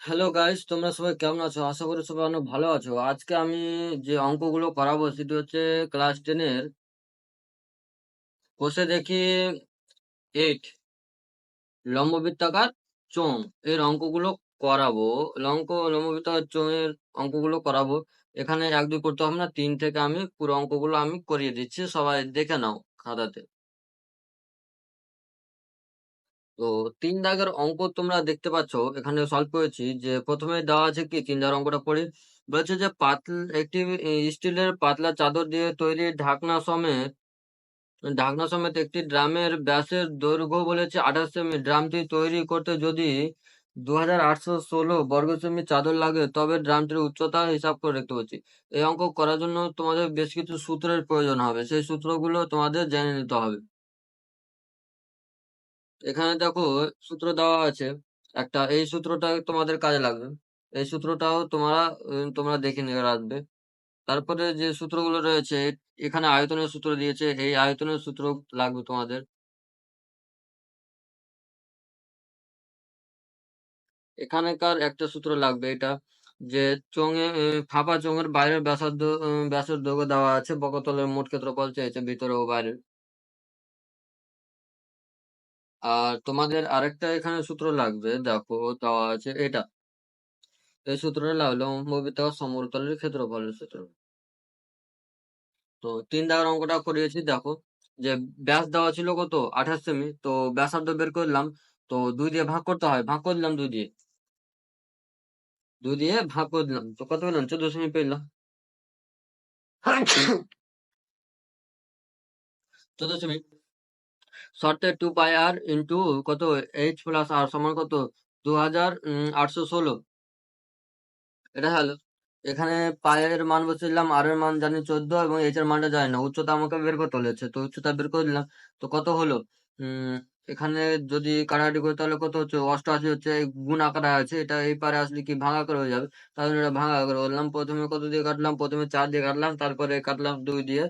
Hello guys, তোমরা সবাই কেমন আছো? আশা করি সবাই অনেক ভালো আছো। আজকে আমি যে অঙ্কগুলো করাবো সেটি হচ্ছে ক্লাস 10-এর কোষে দেখি 8 লম্ববৃত্তাকার চোঙ এর অঙ্কগুলো করাবো। লম্ববৃত্তাকার চোঙের অঙ্কগুলো করাবো। এখানে 1 2 করতে হবে না, 3 থেকে আমি পুরো অঙ্কগুলো আমি করিয়ে দিচ্ছি, সবাই দেখে নাও খাতাতে। তো 3 দাগের অঙ্ক তোমরা দেখতে পাচ্ছ, এখানে সলভ করেছি। যে প্রথমে দেওয়া আছে কি 3 দাগের অঙ্কটা পড়ি। বলেছে যে একটি স্টিলের পাতলা চাদর দিয়ে তৈরি ঢাকনা সমেত একটি ড্রামের ব্যাসের দৈর্ঘ্য বলেছে 28 সেমি। ড্রামটি তৈরি করতে যদি 2816 বর্গ সেমি চাদর লাগে, তবে ড্রামটির উচ্চতা হিসাব করে রাখতে বলছি। এই অঙ্ক করার জন্য তোমাদের বেশ কিছু সূত্রের প্রয়োজন হবে, সেই সূত্রগুলো তোমাদের জেনে নিতে হবে। এখানে দেখো, সূত্র দেওয়া আছে একটা, এই সূত্রটা তোমাদের কাজে লাগবে। এই সূত্রটাও তোমরা দেখে নিয়ে রাখবে। তারপরে যে সূত্রগুলো রয়েছে, এখানে আয়তনের সূত্র দিয়েছে, এই আয়তনের সূত্র লাগবে তোমাদের। এখানেকার একটা সূত্র লাগবে, এটা যে ফাঁপা চোঙের বাইরের ব্যাসের দৈর্ঘ্য দেওয়া আছে, বকতলের মোট ক্ষেত্রফল চেয়েছে ভিতরে ও বাইরে। আর তোমাদের আরেকটা এখানে সূত্র লাগবে, দেখো দেওয়া আছে এটা। এই সূত্রটা লাগলো লম্ববৃত্তাকার সমতলের ক্ষেত্রফলের সূত্র। তো 3 দাগের অঙ্কটা করিয়েছি, দেখো যে ব্যাস দেওয়া ছিল কত 28 সেমি, তো ব্যাসার্ধ বের করলাম। তো 2 দিয়ে ভাগ করতে হয়, ভাগ করে দিলাম 2 দিয়ে ভাগ করে দিলাম, তো কত পেলাম 14 সেমি পেলাম। 14 সেমি শর্তে 2 পাই আর ইন্টু কত H+R সমান কত 2816। এটা হলো, এখানে পায়ের মান বসিয়ে আর এর মান জানি 14 এবং এইচ এর মানটা জানি না, উচ্চতা আমাকে বের করতে বলেছে, তো উচ্চতা বের করে দিলাম। তো কত হলো, উম এখানে যদি কাটাকাটি করি তাহলে কত হচ্ছে 88 হচ্ছে। এই গুণ আকারে আছে, এটা এই পারে আসলে কি ভাঙা করে হয়ে যাবে, তার জন্য এটা ভাঙা করে বললাম। প্রথমে কত দিয়ে কাটলাম, প্রথমে 4 দিয়ে কাটলাম, তারপরে কাটলাম 2 দিয়ে,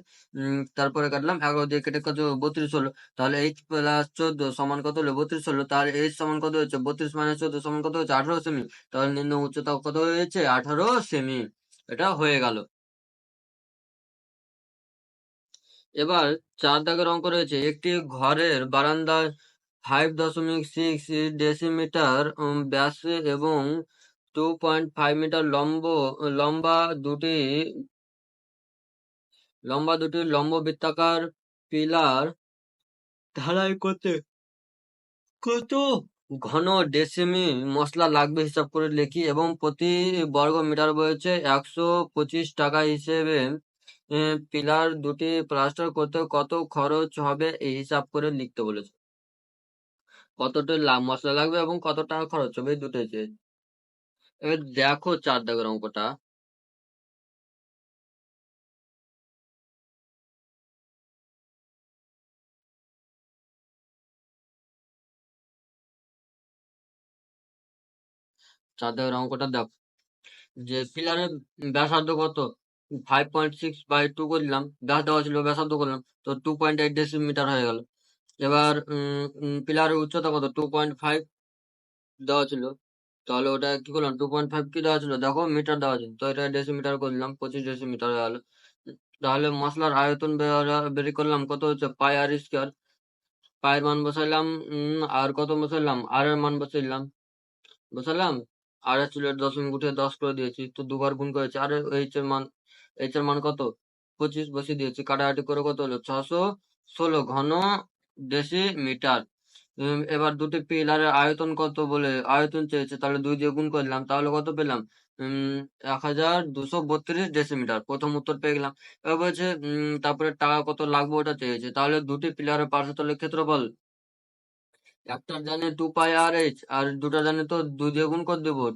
তারপরে কাটলাম 11 দিয়ে, কেটে কত 32 হলো। তাহলে H+14 সমান কত হলো 32 হলো। তাহলে H সমান কত হচ্ছে 32 - 14 সমান কত হচ্ছে 18 সেমি। তাহলে নিম্ন উচ্চতা কত হয়েছে 18 সেমি। এটা হয়ে গেল। এবার 4 দাগের অঙ্ক রয়েছে, একটি ঘরের বারান্দায় 5.6 ডেসিমিটার ব্যাসে এবং 2.5 মিটার লম্বা দুটি লম্ব বৃত্তাকার পিলার ঢালাই করতে কত ঘন ডেসিমি মশলা লাগবে হিসাব করে লিখি, এবং প্রতি বর্গ মিটার বলেছে 125 টাকা হিসেবে পিলার দুটি প্লাস্টার করতে কত খরচ হবে এই হিসাব করে লিখতে বলেছে। কতটা মশলা লাগবে এবং কত টাকা খরচ হবে, এই দুটোই চেয়েছে। এবার দেখো 4 দাগের অঙ্কটা। 4 দাগের অঙ্কটা দেখো, যে পিলারের ব্যাসার্ধ কত 5.6/2 করলাম, ব্যাস দেওয়া ছিল ব্যাসার্ধ করলাম, তো 2.8 ডেসিমিটার হয়ে গেল। এবার পিলারের উচ্চতা কত 2.5 দেওয়া ছিল, তাহলে ওটা কি করলাম 2.5 কি দেওয়া ছিল দেখো মিটার দেওয়া ছিল, তো এটা ডেসিমিটার করলাম, 25 ডেসিমিটার হয়ে গেল। তাহলে মশলার আয়তন বের করলাম, কত হচ্ছে পাই আর স্কোয়ার। পায়ের মান বসাইলাম, আর কত বসাইলাম আর এর মান বসাইলাম। আর এর ছিল 0.10 করে দিয়েছি, তো দুবার গুণ করেছি। আর এইচ এর মান কত 25 বসিয়ে দিয়েছি, কাটাকাটি করে কত হলো 616 ঘন ডেসিমিটার। এবার দুটি পিলারের আয়তন কত বলে আয়তন চেয়েছে, তাহলে 2 দিয়ে গুণ করলাম, তাহলে কত পেলাম 1232 ডেসিমিটার। প্রথম উত্তর পেয়ে গেলাম। এবার বলছে তারপরে টাকা কত লাগবে ওটা চেয়েছে, তাহলে দুটি পিলারের পার্শ্বতলের ক্ষেত্রফল, একটা জানি 2 পাই আর এইচ, আর দুটা জানি তো 2 দিয়ে গুণ করে দেবো।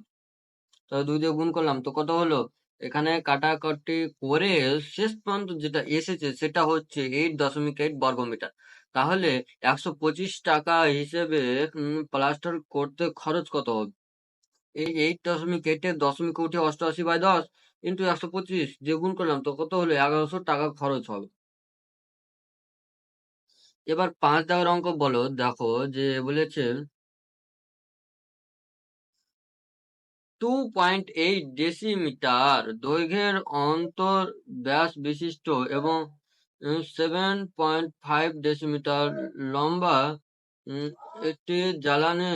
তো 2 দিয়ে গুণ করলাম, তো কত হলো, এখানে কাটাকাটি করে শেষ পর্যন্ত যেটা এসেছে সেটা হচ্ছে 8.8 বর্গমিটার। তাহলে 125 টাকা হিসেবে প্লাস্টার করতে খরচ কত হবে। এই 8.8 দশমিক উঠে 88/10 ইন্টু 125 দিয়ে গুণ করলাম, তো কত হলো 1100 টাকা খরচ হবে। এবার 5 দাগের অঙ্ক বলো, দেখো যে বলেছে 2.8 ডেসিমিটার দৈর্ঘ্যের অন্তর ব্যাস বিশিষ্ট এবং 7.5 ডেসিমিটার লম্বা একটি জ্বালানি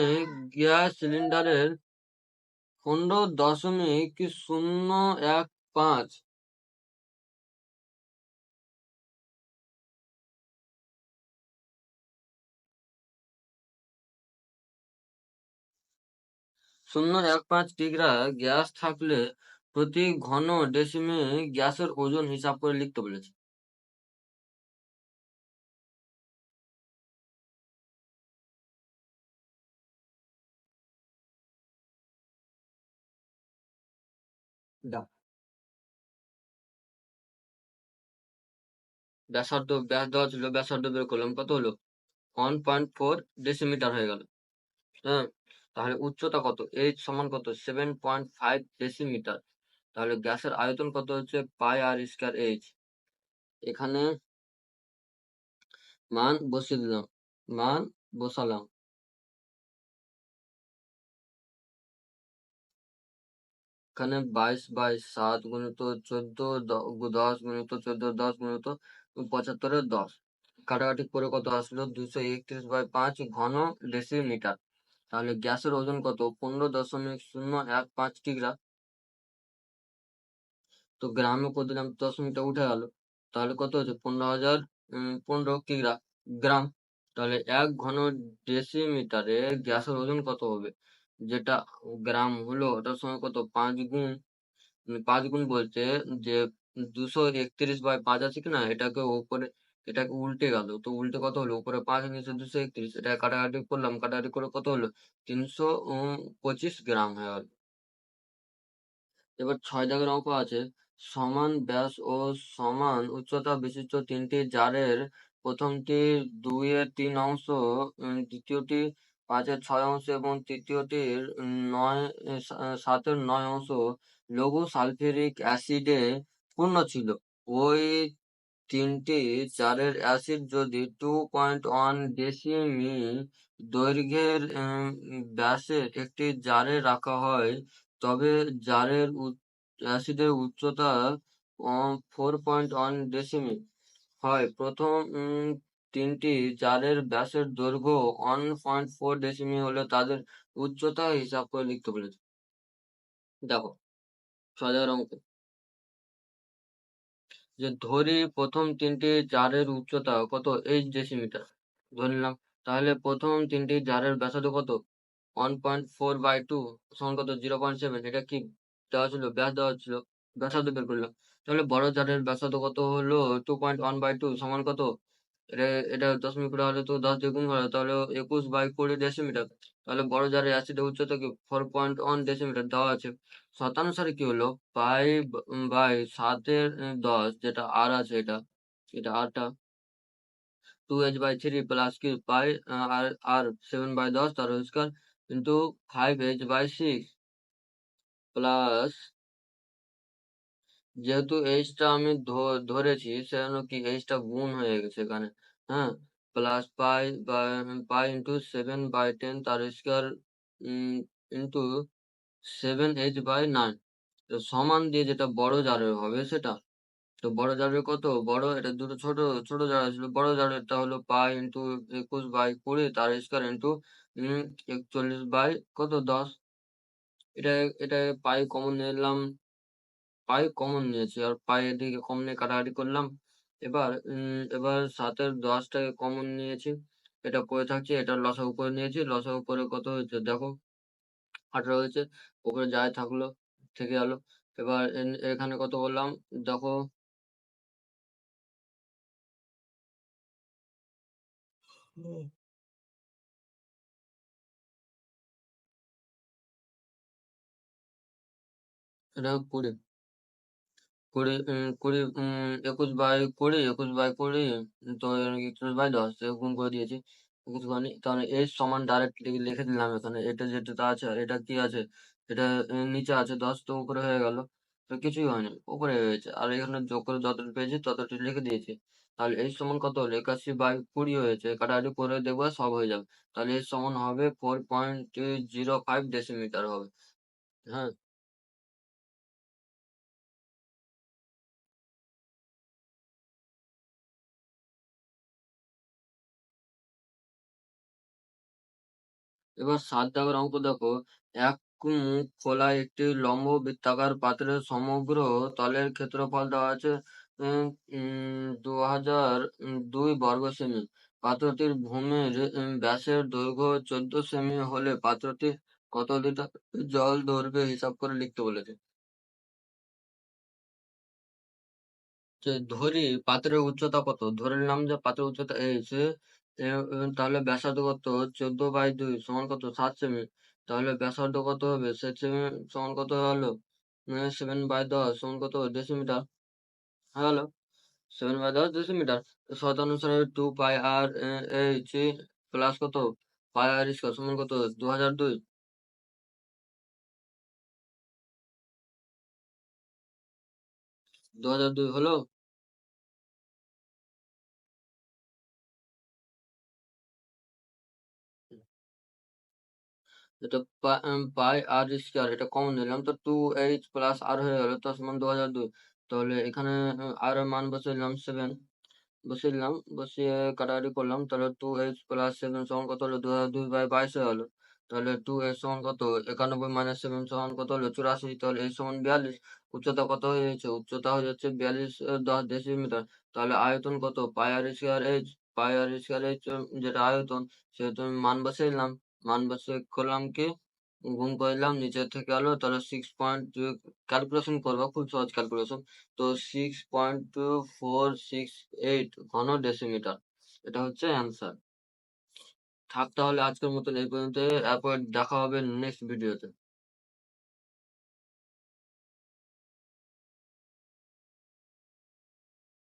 গ্যাস সিলিন্ডারের 15.015 কিগ্রা গ্যাস থাকলে প্রতি ঘন ডেসিমে গ্যাসের ওজন হিসাব করে লিখতে বলেছে। দাও। ব্যাস দেওয়া ছিল, ব্যাসার্ধ বের করলাম, কত হলো? 1.4 ডেসিমিটার হয়ে গেল। হ্যাঁ, তাহলে উচ্চতা কত? এইচ সমান কত? 7.5 ডেসিমিটার। তাহলে গ্যাসের আয়তন কত হচ্ছে? পাই আর স্কয়ার এইচ। এখানে মান বসিয়ে দিলাম, মান বসালাম। এখানে 22/7 গুণিত 14 10 গুণিত 14 10 গুণিত 75-10 কাটাকাটি করে কত আসলো? 231/5 ঘন ডেসিমিটার। তাহলে গ্যাসের ওজন কত? 15.015 কিগ্রা। তো গ্রামে করে দিলাম, দশমিকটা উঠে গেল। তাহলে কত হচ্ছে? 15,015 কিগ্রা গ্রাম। তাহলে 1 ঘন ডেসিমিটারে গ্যাসের ওজন কত হবে? যেটা গ্রাম হলো ওটার সঙ্গে কত? 5 গুণ। 5 গুণ বলছে যে 231/5 আছে কিনা, এটাকে উপরে, এটাকে উল্টে গেল, তো উল্টে কত হলো? উপরে 5 নিচে 231, এটা কাটাকাটি করলাম, কাটাকাটি করে কত হলো? 325 গ্রাম হয়ে গেল। এবার 6 দাগের অঙ্ক আছে, সমান ব্যাস ও সমান উচ্চতা বিশিষ্ট তিনটি জারের প্রথমটি 2/3 অংশ, দ্বিতীয়টি 5/6 অংশ এবং তৃতীয়টির 7/9 অংশ লঘু সালফিউরিক অ্যাসিডে পূর্ণ ছিল। ওই তিনটি জারের অ্যাসিড যদি 2.1 ডেসিমি দৈর্ঘ্যের ব্যাসের একটি জারে রাখা হয়, তবে জারের অ্যাসিডের উচ্চতা 4.1 ডেসিমি হয়। প্রথম তিনটি জারের ব্যাসের দৈর্ঘ্য 1.4 ডেসিমি হলে তাদের উচ্চতা হিসাব করে লিখতে বলেছে। দেখো, 6 অঙ্ক যে ধরি প্রথম তিনটি জারের উচ্চতা কত? 8 ডেসিমিটার ধরে নিলাম। তাহলে প্রথম তিনটি জারের ব্যাসার্ধ কত? 1.4/2 সমান কত? 0.7। এটা কি দেওয়া ছিল? ব্যাস দেওয়া ছিল, ব্যাসার্ধ বের করলাম। তাহলে বড় জারের ব্যাসার্ধ কত হলো? 2.1/2 সমান কত? এটা এটা দশমিক করে হলে তো 10 দিয়ে গুণ করা, তাহলে 21/20 ডেসিমিটার। তাহলে বড় জারের অ্যাসিডের উচ্চতা কি? 4.1 ডেসিমিটার দেওয়া আছে। শতানুসারে কি হলো? 5/7 যেটা আর আছে, এটা এটা আরটা 2h/3 প্লাস কি পাই আর আর 7/10 তার whole square into 5h/6 plus, যেহেতু এইচটা আমি ধরেছি সেজন্য কি এইচটা গুণ হয়ে গেছে এখানে। হ্যাঁ, প্লাস পাই ইন্টু 7/10 তার স্কয়ার ইন্টু 7h/9 সমান দিয়ে যেটা বড় জারের হবে সেটা। তো বড় জারের কত? বড়, এটা দুটো ছোট ছোট জার ছিল, বড় জারেরটা হলো পাই ইন্টু 21/20 তার স্কয়ার ইন্টু 41/10। এটা এটা পাই কমন নিলাম, পাই কমন নিয়েছি, আর পাই এদিকে কমন নিয়ে কাটাকাটি করলাম। এবার 7/10টাকে কমন নিয়েছি, এটা পড়ে থাকছে, এটা লসাগু করে নিয়েছি, লসাগু করে কত হয়েছে দেখো? 18 হয়েছে। উপরে যাই থাকলো, থেকে গেল। এবার এখানে কত বললাম দেখো? এটা 20, 20, 20, 21/20, 21/20, তো 21/10 গুণ করে দিয়েছি। তাহলে এর সমান ডাইরেক্ট লিখে দিলাম এখানে, এটা যেটা আছে আর এটা কি আছে? এটা নিচে আছে 10, তো উপরে হয়ে গেল। তো কিছুই হয়নি, উপরে হয়ে গেছে, আর এখানে যোগ করে যতটি পেয়েছি ততটি লিখে দিয়েছি। তাহলে এর সমান কত হলো? 81/20 হয়েছে, কাটাকাটি করে দেখবো সব হয়ে যাবে। তাহলে এর সমান হবে 4.05 ডেসিমিটার হবে। হ্যাঁ, এবার ৭ দাগের অঙ্ক দেখো। এক মুখ খোলা একটি লম্ব বৃত্তাকার পাত্রের সমগ্র তলের ক্ষেত্রফল দেওয়া আছে ২০০২ বর্গ সেমি। পাত্রটির ভূমির ব্যাসের দৈর্ঘ্য ১৪ সেমি হলে পাত্রটি কত লিটার জল ধরবে হিসাব করে লিখতে বলেছে। যে ধরি পাত্রের উচ্চতা কত, ধরে নিলাম যে পাত্রের উচ্চতা সে তাহলে ব্যাসার্ধ কত, ১৪/২ সমান কত, ৭ সেমি। তাহলে ব্যাসার্ধ কত হবে, 7 সেমি সমান কত হলো, 7/10 সমান কত, ডেসিমিটার হয়ে গেল। 7/10 ডেসিমিটার। শতানুসারে 2 পাই আর এইচ প্লাস কত, পাই আর স্কয়ার সমান কত, ২০০২। ২০০২ হলো। এটা পাই আর স্কয়ার এটা কমন নিলাম, তো 2h প্লাস আর হয়ে গেল, তার সমান ২০০২। তাহলে এখানে আর এর মান বসাইলাম 7, বসিয়ে দিলাম, বসিয়ে কাটাকাটি করলাম, তাহলে 2h+7 সমান কত হলো, ২/২২ হয়ে গেল। তাহলে 2h সমান কত, 91 - 7 সমান কত হলো, ৮৪। তাহলে h সমান 42। উচ্চতা কত হয়ে যাচ্ছে, উচ্চতা হয়ে যাচ্ছে 42.10 ডেসিমিটার। তাহলে আয়তন কত, পাই আর স্কয়ার এইচ যেটা আয়তন, সেহেতু আমি মান বসিয়ে দিলাম। মান বসিয়ে করলাম কি, গুণ করলাম, নিচে থেকে আলো, তাহলে 6 পয়েন্ট, ক্যালকুলেশন করবো, খুব সহজ ক্যালকুলেশন। তো 6.2468 ঘন ডেসিমিটার, এটা হচ্ছে অ্যান্সার। থাক তাহলে আজকের মতন এই পর্যন্ত, এরপর দেখা হবে নেক্সট ভিডিওতে।